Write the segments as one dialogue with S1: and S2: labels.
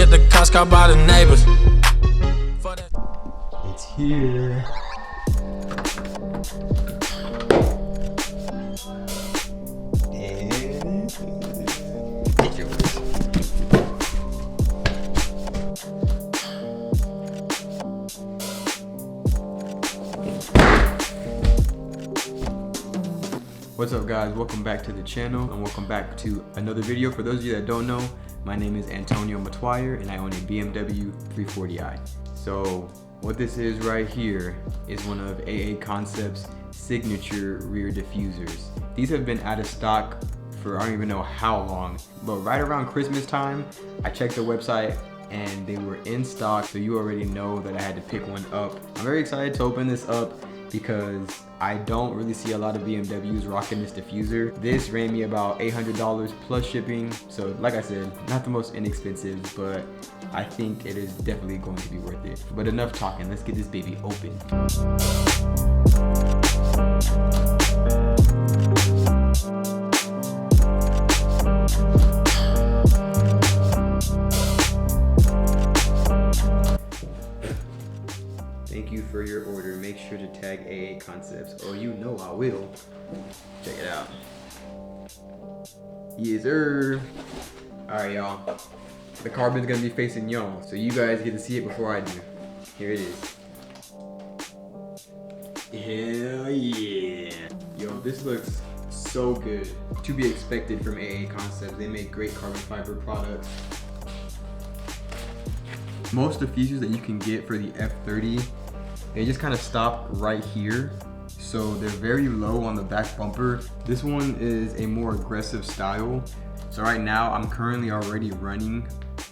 S1: get the cops caught by the neighbors.
S2: It's here. What's up guys, welcome back to the channel and welcome back to another video. For those of you that don't know, my name is Antonio Matwire and I own a BMW 340i. So what this is right here is one of AA Concepts' signature rear diffusers. These have been out of stock for I don't even know how long, but right around Christmas time, I checked the website and they were in stock, so you already know that I had to pick one up. I'm very excited to open this up because I don't really see a lot of BMWs rocking this diffuser. This ran me about $800 plus shipping. So like I said, not the most inexpensive, but I think it is definitely going to be worth it. But enough talking, let's get this baby open. Thank you for your order. Make sure to tag AA Concepts. Oh, you know I will. Check it out. Yes, sir. Alright, y'all. The carbon's gonna be facing y'all, so you guys get to see it before I do. Here it is. Hell yeah. Yo, this looks so good. To be expected from AA Concepts. They make great carbon fiber products. Most diffusers that you can get for the F30, they just kind of stop right here. So they're very low on the back bumper. This one is a more aggressive style. So right now I'm currently already running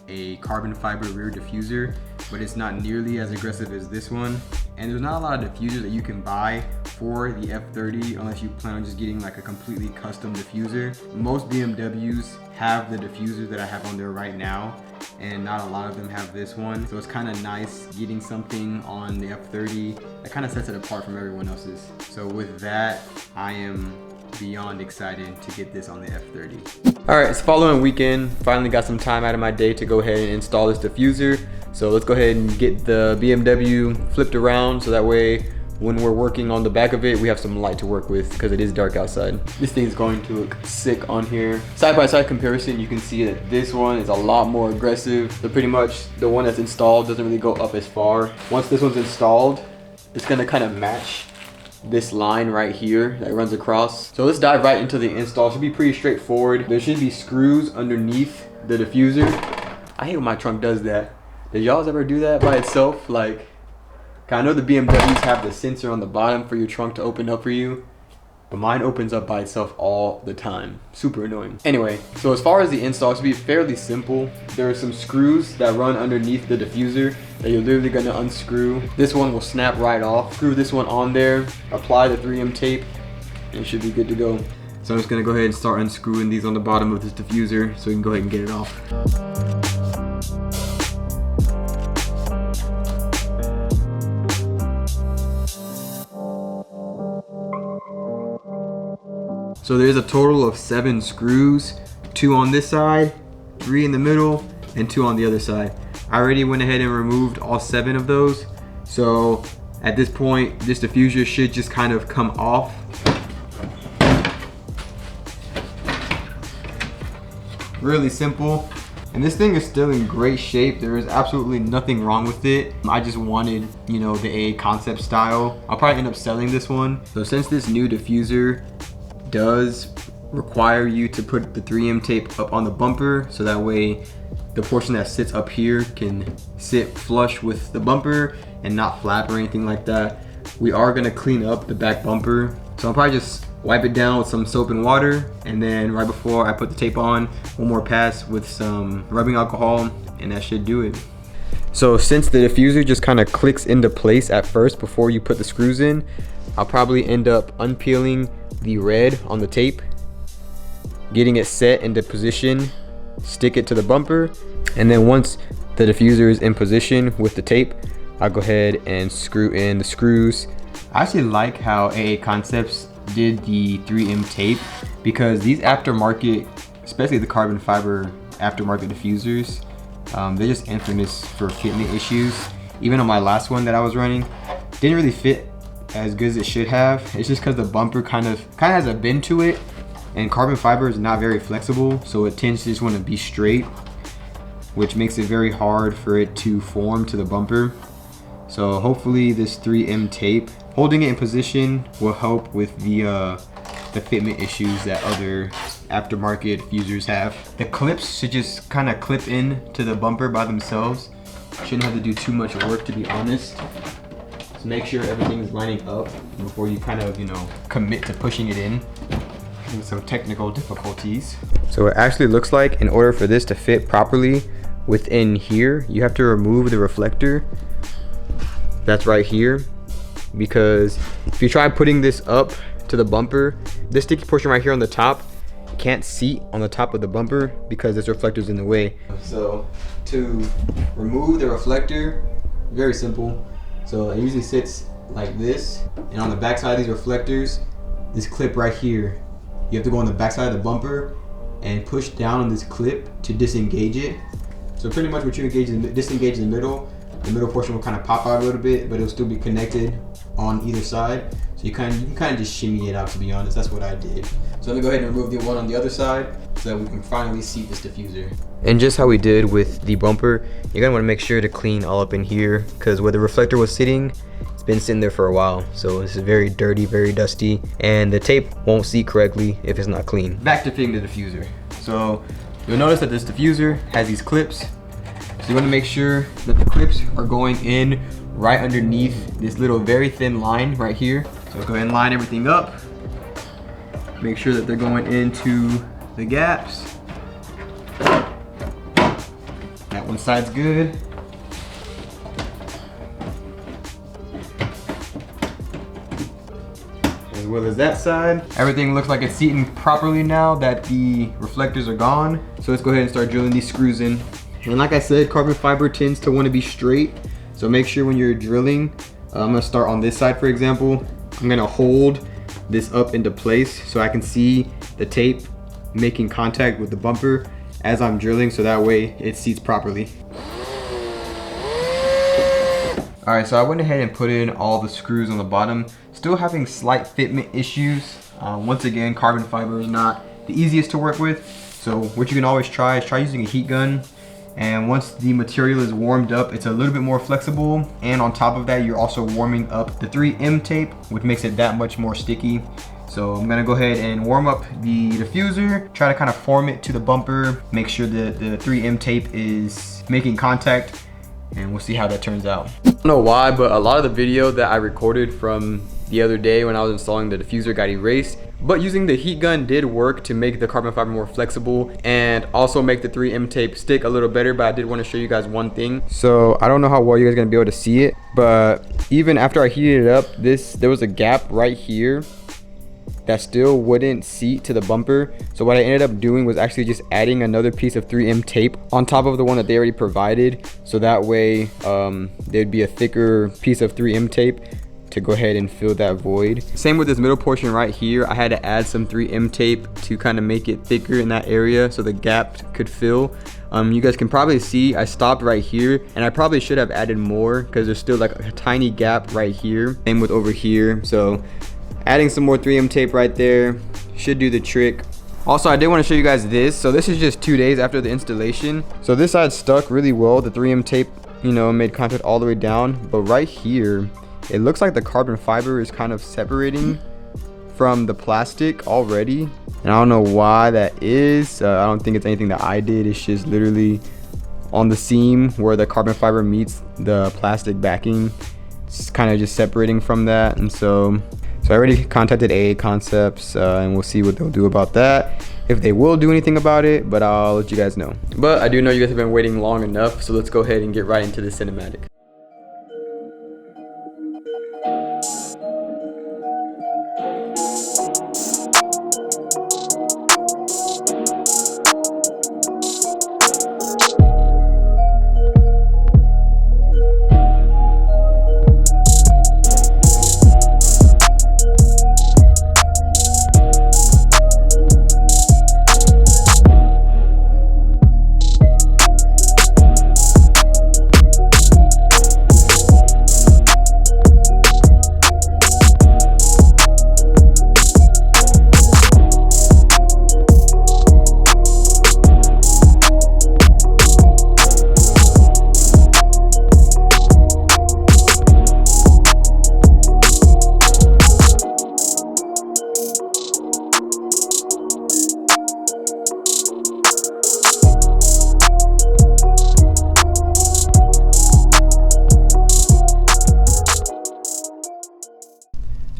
S2: a carbon fiber rear diffuser, but it's not nearly as aggressive as this one. And there's not a lot of diffusers that you can buy for the F30 unless you plan on just getting like a completely custom diffuser. Most BMWs have the diffuser that I have on there right now, and not a lot of them have this one. So it's kind of nice getting something on the F30 that kind of sets it apart from everyone else's. So with that, I am beyond excited to get this on the F30. All right, it's following weekend. Finally got some time out of my day to go ahead and install this diffuser. So let's go ahead and get the BMW flipped around so that way when we're working on the back of it, we have some light to work with because it is dark outside. This thing's going to look sick on here. Side-by-side comparison, you can see that this one is a lot more aggressive. So pretty much the one that's installed doesn't really go up as far. Once this one's installed, it's gonna kind of match this line right here that runs across. So let's dive right into the install. It should be pretty straightforward. There should be screws underneath the diffuser. I hate when my trunk does that. Did y'all ever do that by itself? Like, I know the BMWs have the sensor on the bottom for your trunk to open up for you, but mine opens up by itself all the time. Super annoying. Anyway, so as far as the install, it should be fairly simple. There are some screws that run underneath the diffuser that you're literally gonna unscrew. This one will snap right off. Screw this one on there, apply the 3M tape, and it should be good to go. So I'm just gonna go ahead and start unscrewing these on the bottom of this diffuser so we can go ahead and get it off. So there's a total of 7 screws, 2 on this side, 3 in the middle, and 2 on the other side. I already went ahead and removed all 7 of those. So at this point, this diffuser should just kind of come off. Really simple. And this thing is still in great shape. There is absolutely nothing wrong with it. I just wanted, you know, the AA Concept style. I'll probably end up selling this one. So since this new diffuser does require you to put the 3M tape up on the bumper, so that way the portion that sits up here can sit flush with the bumper and not flap or anything like that. We are gonna clean up the back bumper. So I'll probably just wipe it down with some soap and water, and then right before I put the tape on, one more pass with some rubbing alcohol, and that should do it. So since the diffuser just kind of clicks into place at first before you put the screws in, I'll probably end up unpeeling the red on the tape, getting it set into position, stick it to the bumper, and then once the diffuser is in position with the tape, I'll go ahead and screw in the screws. I actually like how AA Concepts did the 3M tape because these aftermarket, especially the carbon fiber aftermarket diffusers, They're just infamous for fitment issues. Even on my last one that I was running, didn't really fit as good as it should have. It's just because the bumper kind of has a bend to it, and carbon fiber is not very flexible, so it tends to just want to be straight, which makes it very hard for it to form to the bumper. So hopefully this 3M tape, holding it in position, will help with the fitment issues that other aftermarket fusers have. The clips should just kind of clip in to the bumper by themselves. Shouldn't have to do too much work, to be honest. So make sure everything is lining up before you kind of, commit to pushing it in. And some technical difficulties. So it actually looks like in order for this to fit properly within here, you have to remove the reflector that's right here, because if you try putting this up to the bumper, this sticky portion right here on the top can't seat on the top of the bumper because this reflector's in the way. So to remove the reflector, very simple. So it usually sits like this, and on the back side of these reflectors, this clip right here, you have to go on the back side of the bumper and push down on this clip to disengage it. So pretty much what you disengage in the middle portion will kind of pop out a little bit, but it'll still be connected on either side. So you can kind of just shimmy it out, to be honest. That's what I did. So let me go ahead and remove the one on the other side so that we can finally seat this diffuser. And just how we did with the bumper, you're gonna want to make sure to clean all up in here, because where the reflector was sitting, it's been sitting there for a while. So this is very dirty, very dusty, and the tape won't seat correctly if it's not clean. Back to fitting the diffuser. So you'll notice that this diffuser has these clips. So you want to make sure that the clips are going in right underneath this little very thin line right here. So go ahead and line everything up. Make sure that they're going into the gaps. That one side's good. As well as that side. Everything looks like it's seating properly now that the reflectors are gone. So let's go ahead and start drilling these screws in. And like I said, carbon fiber tends to want to be straight. So make sure when you're drilling, I'm gonna start on this side, for example. I'm gonna hold this up into place so I can see the tape making contact with the bumper as I'm drilling, so that way it seats properly. All right, so I went ahead and put in all the screws on the bottom. Still having slight fitment issues. Once again, carbon fiber is not the easiest to work with. So what you can always try is using a heat gun. And once the material is warmed up, it's a little bit more flexible. And on top of that, you're also warming up the 3M tape, which makes it that much more sticky. So I'm gonna go ahead and warm up the diffuser, try to kind of form it to the bumper, make sure that the 3M tape is making contact, and we'll see how that turns out. I don't know why, but a lot of the video that I recorded from the other day when I was installing the diffuser got erased. But using the heat gun did work to make the carbon fiber more flexible and also make the 3M tape stick a little better. But I did want to show you guys one thing. So I don't know how well you guys are gonna be able to see it, but even after I heated it up, there was a gap right here that still wouldn't seat to the bumper. So what I ended up doing was actually just adding another piece of 3M tape on top of the one that they already provided. So that way there'd be a thicker piece of 3M tape to go ahead and fill that void. Same with this middle portion right here. I had to add some 3M tape to kind of make it thicker in that area so the gap could fill. You guys can probably see I stopped right here, and I probably should have added more because there's still like a tiny gap right here. Same with over here. So adding some more 3M tape right there should do the trick. Also, I did want to show you guys this. So this is just 2 days after the installation. So this side stuck really well. The 3M tape, made contact all the way down, but right here, it looks like the carbon fiber is kind of separating from the plastic already. And I don't know why that is. I don't think it's anything that I did. It's just literally on the seam where the carbon fiber meets the plastic backing. It's kind of just separating from that. And so I already contacted AA Concepts and we'll see what they'll do about that. If they will do anything about it, but I'll let you guys know. But I do know you guys have been waiting long enough. So let's go ahead and get right into the cinematic.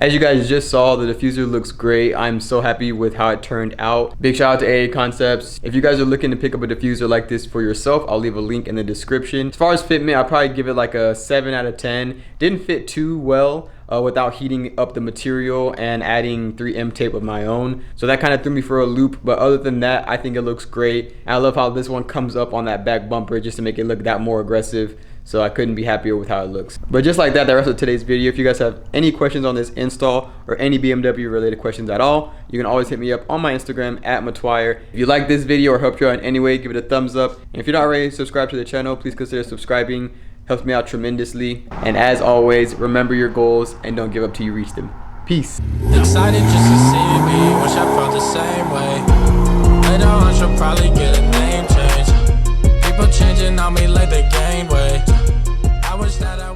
S2: As you guys just saw, the diffuser looks great. I'm so happy with how it turned out. Big shout out to AA Concepts. If you guys are looking to pick up a diffuser like this for yourself, I'll leave a link in the description. As far as fitment, I'll probably give it like a 7 out of 10. Didn't fit too well without heating up the material and adding 3M tape of my own. So that kind of threw me for a loop. But other than that, I think it looks great. And I love how this one comes up on that back bumper just to make it look that more aggressive. So I couldn't be happier with how it looks. But just like that, the rest of today's video. If you guys have any questions on this install or any BMW related questions at all, you can always hit me up on my Instagram at Matwire. If you like this video or helped you out in any way, give it a thumbs up. And if you're not already subscribed to the channel, please consider subscribing. Helps me out tremendously. And as always, remember your goals and don't give up till you reach them. Peace.
S1: Excited just to see me, wish I felt the same way. Later on she'll probably get a name change. People changing on me like they gained weight. I wish that I